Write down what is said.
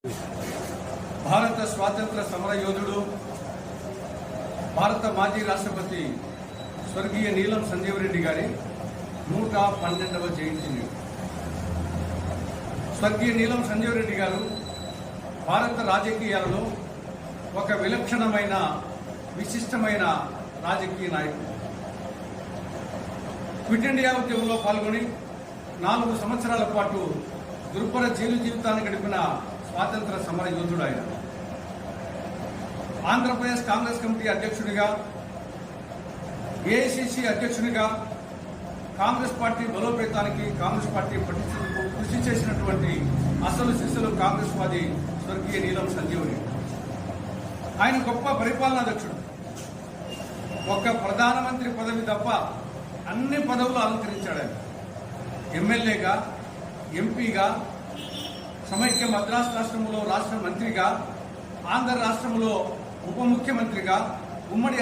భారత స్వాతంత్ర సమర యోధుడు, భారత మాజీ రాష్ట్రపతి స్వర్గీయ నీలం సంజీవరెడ్డి గారి 112వ జయంతిని స్వర్గీయ నీలం సంజీవరెడ్డి గారు భారత రాజకీయాలలో ఒక విలక్షణమైన విశిష్టమైన రాజకీయ నాయకుడు. క్విట్ ఇండియా ఉద్యమంలో పాల్గొని 4 సంవత్సరాల పాటు దుర్భర జైలు జీవితాన్ని గడిపిన స్వాతంత్ర సమర యోధుడు ఆయన. ఆంధ్రప్రదేశ్ కాంగ్రెస్ కమిటీ అధ్యక్షుడిగా, ఏఐసిసి అధ్యక్షుడిగా కాంగ్రెస్ పార్టీ బలోపేతానికి, కాంగ్రెస్ పార్టీ పటిష్టతకు కృషి చేసినటువంటి అసలు శిశులు కాంగ్రెస్ వాది స్వర్గీయ నీలం సంజీవరెడ్డి. ఆయన గొప్ప పరిపాలనాధ్యక్షుడు. ఒక్క ప్రధానమంత్రి పదవి తప్ప అన్ని పదవులు అలంకరించాడు ఆయన. ఎమ్మెల్యేగా, ఎంపీగా, సమైక్య మద్రాసు రాష్ట్రంలో రాష్ట్ర మంత్రిగా, ఆంధ్ర రాష్ట్రంలో ఉప ముఖ్యమంత్రిగా, ఉమ్మడి